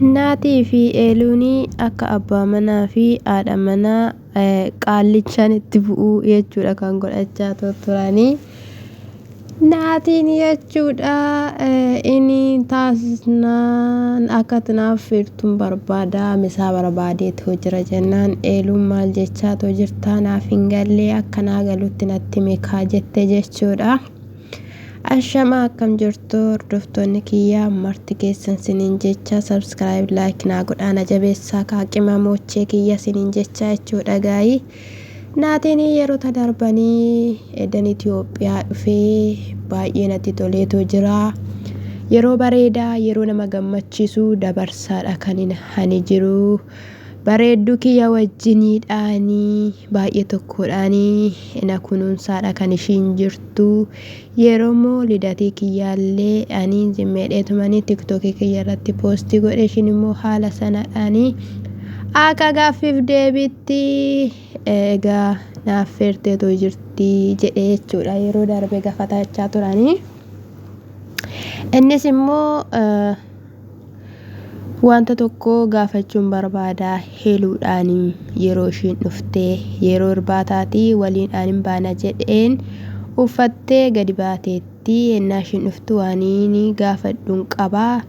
Naatii fi eeluunii akka abbaa manaa fi haadha manaa qaallichaan itti bu'uu jechuudha kan godhachaa turanii. Naatiin jechuudha inni taasisnaan akka tanaaf firtuun barbaada misaa barbaadeetu jira jennaan eeluun maal jechaa jirtaa naaf hin galle akkanaa galutti natti meekaa jette jechuudha. Ashama akkam jirtu hordoftoonni kiyyaa marti keessan siniin jecha subscribe like naa godhaan jabeessaa kaaqima mochee kiyya siniin jecha jechuudha gaayii. Naatiin yeroo darbanii edan Itoophiyaa dhufee baay'ee natti toleetu jira. Yeroo bareedaa yeroo nama gammachiisu dabarsaadha kan hani jiru. Bareeddu kiyya wajjiniidhaanii baay'ee tokkodhaanii ina kunuunsaadha kan ishiin jirtu. Yeroo moo lidatii kiyyaallee ani zimmeedheetumanii tiktookii kiyya irratti poostii godhe ishiin immoo haala sanadhaanii akka gaaffiif deebitti egaa naaf firteetu jirti jedhee jechuudha yeroo darbe gafatachaa turanii. Innis immoo wanta tokko gaafachuun barbaada heeluudhaanii yeroo ishiin dhuftee yeroo irbaataatii waliin baana jedheen uffattee gadi baateetti ennaa ishiin dhuftu waaniin gaafadhuun qabaa.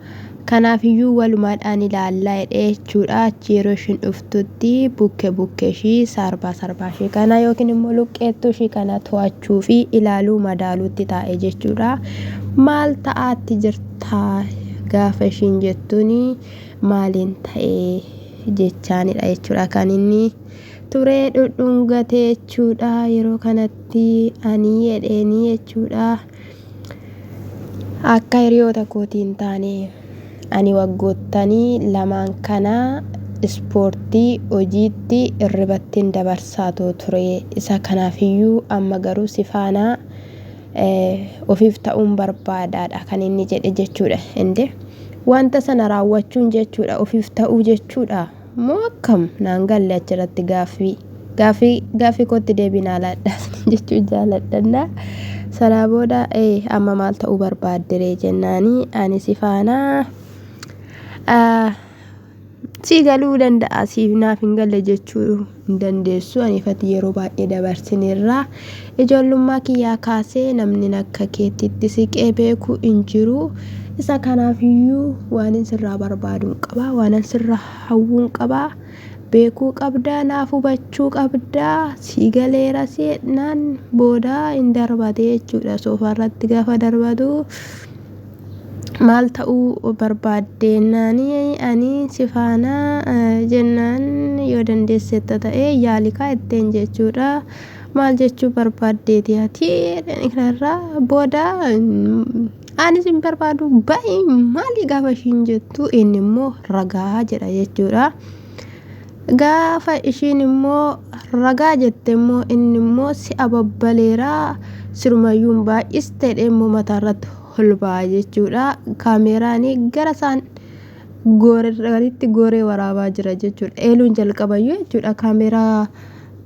Kanaafiyyuu walumaadhaan ilaallaa jedhee jechuudha achi yeroo ishiin dhuftutti bukkee ishii sarbaa ishii kana yookiin immoo luqqeettuu ishii kana to'achuu fi ilaaluu madaaluutti taa'e jechuudha. Maal ta'aatti jirtaa gaafa ishiin jettuuni maaliin ta'ee jechaanidha jechuudha kan inni turee dhudhungatee jechuudha yeroo kanatti ani jedheeni jechuudha. Akka hiriyoota kootiin taane ani waggoottanii lamaan kana ispoortii hojiitti irribattiin dabarsaatoo ture isa kanaafiyyuu amma garuu sifaanaa ofiif ta'uun barbaadaadha kan inni jedhe jechuudha. Inde wanta sana raawwachuun jechuudha ofiif ta'uu jechuudha moo akkam naan galle achirratti gaaffii kootti deebinaa laadhaas jechuu jaaladhanna. Sana booda amma maal ta'uu barbaadde jennaanii ani sifaanaa si galuu danda'a siif naaf hin galle jechuu hin dandeessu anifati yeroo baay'ee dabarsinirraa ijoollummaa kiyyaa kaasee namni akka keettitti siqee beeku hin jiru. Isa kanaafiyyuu waan sirraa barbaaduun qabaa waan sirraa hawwuun qabaa beekuu qabdaa naaf hubachuu qabdaa si galeera seenaan booda hin darbate jechuudha. Soofarratti gaafa darbatu maal ta'uu barbaaddeennanii ani sifaanaa jennaan yoo dandeessetta ta'e yaalikaa itteen jechuudha. Maal jechuu barbaaddeeti ati kanarraa booda ani sin barbaadu ba'i maali gaafa ishiin jettu inni immoo ragaa jedha jechuudha. Gaafa ishiin immoo ragaa jette immoo inni immoo si ababbaleeraa sirumayyuun baay'isteedha immoo mataarratti holbaa jechuudha. Kaameraanii gara isaan gooree waraabaa jira jechuudha. Eeluun jalqabayyuu jechuudha kaameraa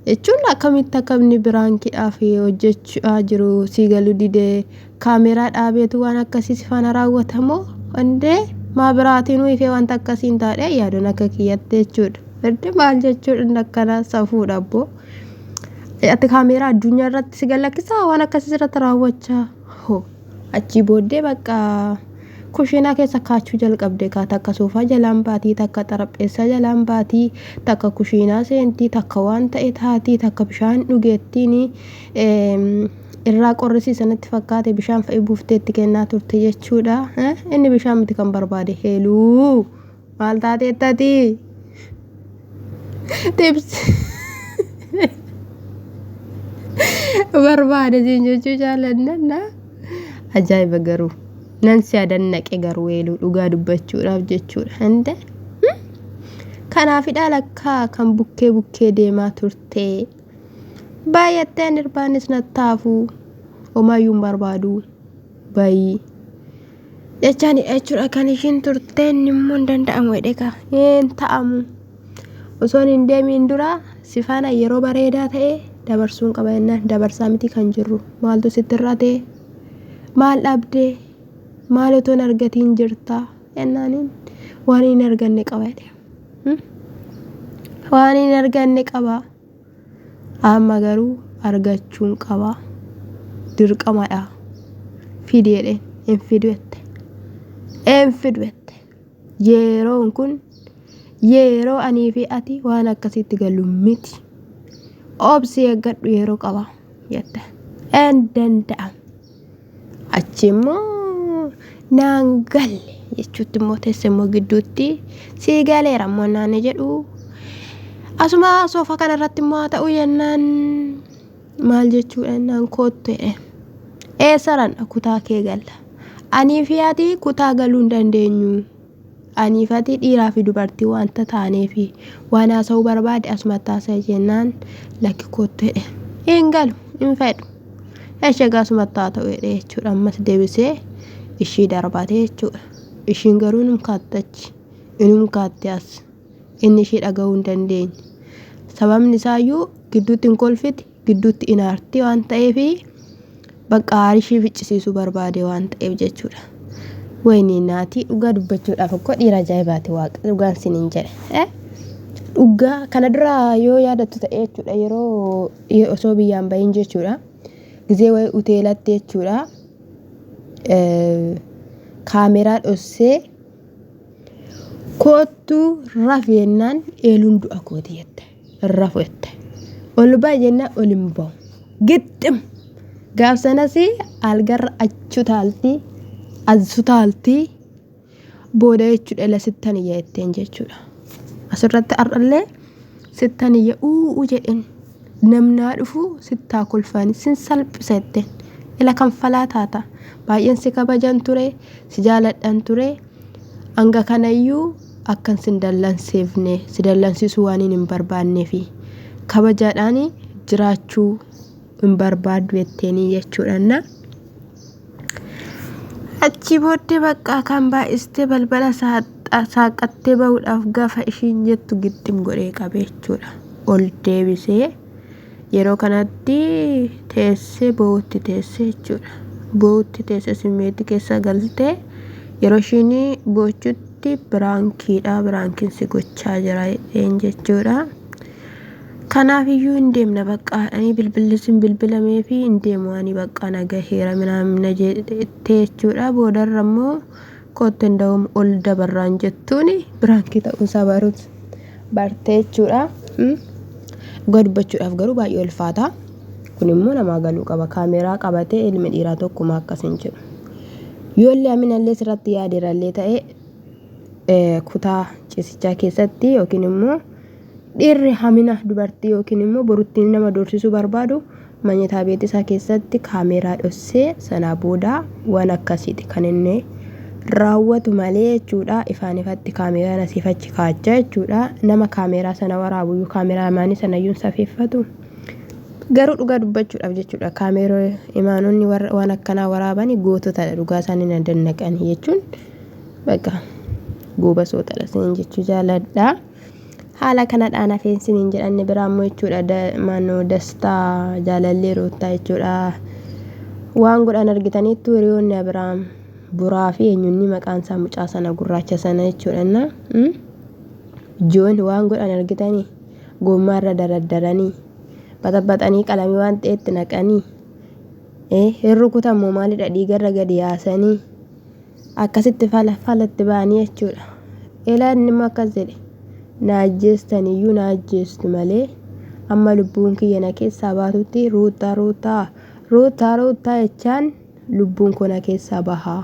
jechuun akkamitti akkamni biraankiidhaaf hojjechaa jiru si galuu didee kaameraa dhaabeetu waan akkasii sifaana raawwatamoo indee maa biraatiin ifee wanta akkasiin taadhe yaaduun akka kiyyatte jechuudha. Erde maal jechuudha akkana safuudha abboo ati kaameraa addunyaa irratti si galakkisaa waan akkasii irratti raawwachaa hoo achi booddee bakka kushiinaa keessa kaachuu jalqabde kaa takka soofaa jalaan baatii takka xarapheessaa jalaan baatii takka kushiinaa seentii takka waan ta'e taatii takka bishaan dhugeettiin irraa qorrisiisanatti fakkaate bishaan fa'i buufteetti kennaa turte jechuudha. Inni bishaan miti kan barbaade heeluu maal taateettati tips barbaade jechuu jaalannaa ajaa'iba garuu nan si adannaqe garuu eeluu dhugaa dubbachuudhaaf jechuudha. Hande kanaafidha lakkaa kan bukkee deemaa turte baay'atteen irbaanis nattaafu homayyuun barbaadu baay'ee jechaan jechuudha kan ishiin turteen immoo hin danda'amu jedheka hin ta'amu osoon hin deemiin dura sifaana yeroo bareedaa ta'e dabarsuun qaba jennaan dabarsaa miti kan jirru maaltu sitti irraa ta'e maal dhabdee maal otoo hin argatiin jirta ennaanin waan hin arganne qaba jedhe. Waan hin arganne qaba. Amma garuu argachuun qaba. Dirqamadha. Fidi jedheen hin fidwette. Hin fidwette. Yeroon kun yeroo anii fi ati waan akkasitti galu miti. Obsi eeggadhu yeroo qaba jette. En danda'am. Achi immoo naan galle jechuutti immoo teesse immoo gidduutti sii galeera immoo naanne jedhu. Asuma soofa kanarratti immoo haa ta'u jennaan maal jechuudha naan koottu jedhe. Eessaran kutaa kee galla. Anii fi ati kutaa galuu hin dandeenyu. Anii fi ati dhiiraa fi dubartii wanta taaneefi waan haasa'uu barbaade asumatti haasa'e jennaan lakki koottu jedhe. Hin galu hin fedhu. Eeshagaa asumatti haa ta'u jedhe jechuudha. Ammas deebisee ishii darbate jechuudha. Ishiin garuu nun kaattachi. Inum kaatte as. Inni ishii dhaga'uu hin dandeenye. Sababni isaayyuu gidduutti hin kolfiti gidduutti inaartii waan ta'eefi bakka ishii ficcisiisuu barbaade waan ta'eef jechuudha. Wayni naati dhugaa dubbachuudhaaf akkoo dhiira ajaa'ibaati waaqa dhugaan siniin jedhe. Dhugaa kana dura yoo yaadattu ta'e jechuudha yeroo osoo biyyaan bahin jechuudha. Gizee wayi hoteelatti jechuudha. Kaameraa dhossee koottu rafeennaan eeluun du'a kooti jette. Rafu jette. Ol ba'a jennaan ol hin ba'u. Gixxim. Gaaf sanas algarra achu taalti asu taalti booda jechuudha ila sittaniyya jetteen jechuudha. Asirratti har'allee sittaniyya jedhen namnaa dhufu sittaa kolfani sin salphisa jetteen ila kanfalaa taata. Baay'een si kabajan ture si jaaladhan ture hanga kanayyuu akkan sin dallanseefne si dallansiisuu waan hin barbaanneefi kabajaadhaan jiraachuu hin barbaadu jetteenii jechuudha. Achi booddee bakka kan baay'iste balbala saaqattee bahuudhaaf gaafa ishiin jettu gixxim godhee qabe jechuudha. Ol deebisee yeroo kanatti teessee boo'utti teessee jechuudha. Boo'utti teessee simmeetti keessa galtee yeroo ishiin boochutti biraankiin si gochaa jira jechuudha. Kanaaf iyyuu hin deemna bakka ani bilbillisin bilbilamee fi hin deemu ani bakka nagaheera minaamna jettee jechuudha. Boodarra immoo kootten da'um ol dabarraan jettuuni biraankii ta'uusaa bartee jechuudha. Dhugaa dubbachuudhaaf garuu baay'ee ulfaata. Kun immoo namaa galuu qaba. Kaameraa qabatee ilmi dhiiraa tokkuma akkas hin jiru. Yoollee aminallee sirratti yaadirallee ta'e kutaa ciisichaa keessatti yookiin immoo dhiirri hamina dubartii yookiin immoo boruttiin nama doorsisuu barbaadu manyataa beetisaa keessatti kaameraa dhossee sanaa booda waan akkasiiti kan inni raawwatu malee jechuudha. Ifaan ifatti kaameraan asiifachi kaachaa jechuudha. Nama kaameraa sana waraabu kaameraa maanii sanayyuun safeeffatu. Garuu dhugaa dubbachuudhaaf jechuudha. Kaameroo imaanonni waan akkanaa waraaban gootota dhugaa isaanii na dannaqanii jechuun bakka goobasootadha siniin jechuu jaaladha. Haala kanadhaan hafeensi hin jedhanne biraammoo jechuudha. Maannoo dastaa jaalallee roottaa jechuudha. Waan godhan argitaniittu hiriyoonni Abiraam buraa fi eenyunni maqaan isaa mucaa sana gurraacha sana jechuudha. Joon waan godhan argitanii gommaarra daraddaranii baxaxanii qalamii waan ta'etti naqanii hirru kutammoo maalidha dhiigarra gadi yaasanii akkasitti falatti ba'anii jechuudha. Ilaanni immoo akkas jedhe naajjeestaniyyuu naajjeestu malee amma lubbuun kiyya na keessaa baatutti ruutaa jechaan lubbuun koo na keessaa bahaa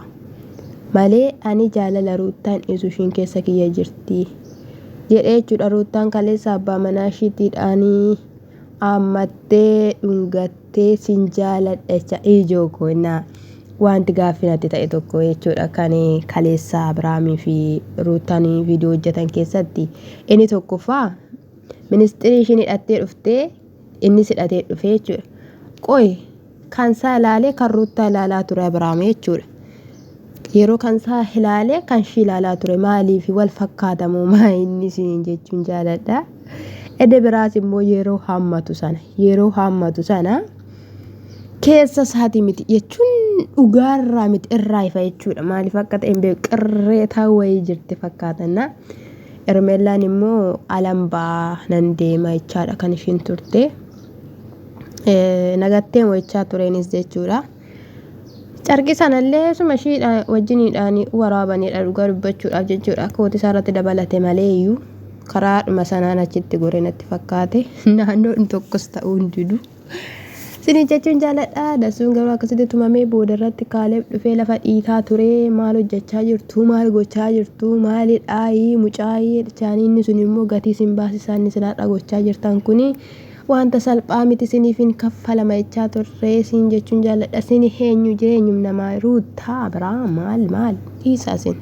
malee ani jaalala ruutaan dhiisu ishiin keessa kiyya jirti jedhee jechuudha. Ruutaan kaleessa abbaa manaa ishiitiidhaanii ammattee dhungattee sin jaaladha ijoo koonaa wanti gaaffinatti ta'e tokko jechuudha. Kan kaleessa Abiraamii fi Ruutaan viidiyoo hojjetan keessatti inni tokkoffaa ministirii ishiin hidhattee dhuftee innis hidhatee dhufee jechuudha. Qoy kan isaa ilaalee kan Ruutaa ilaalaa ture Abiraamii jechuudha. Yeroo kan isaa ilaalee kan ishii ilaalaa ture maaliif wal fakkaatamoo maa inni siin jechuun jaaladha. Edda biraas immoo yeroo haammatu sana keessa isaatii miti jechuun dhugaarraa miti irraa ifa jechuudha. Maaliif akka ta'e hin beeku qirreetaa wayii jirti fakkaatanna. Ermeellaan immoo alambaa nan deema jechaadha kan ishiin turte. Nagatteen wayichaa tureenis jechuudha. Carqii sanallee suma ishiidha wajjiniidhaan waraabanidha dhugaa dubbachuudhaaf jechuudha. Kooti isaarratti dabalate malee iyyuu karaadhuma sanaan achitti goree natti fakkaate naannoon tokkos ta'uu hin didu. Sini jechuun jaaladha. Dasuun garuu akkasitti tumamee booda irratti Kaaleeb dhufee lafa dhiitaa ture. Maal hojjechaa jirtu? Maal gochaa jirtu? Maalidhaa? Mucaayee chaaniinni sun immoo gatii sin baasisaa inni sinaadha gochaa jirtan kuni wanta salphaa miti siniifin kaffalama jechaa turre. Sin jechuun jaaladha. Sini eenyu jireenyum namaa Ruutaa biraa maal dhiisaa sin.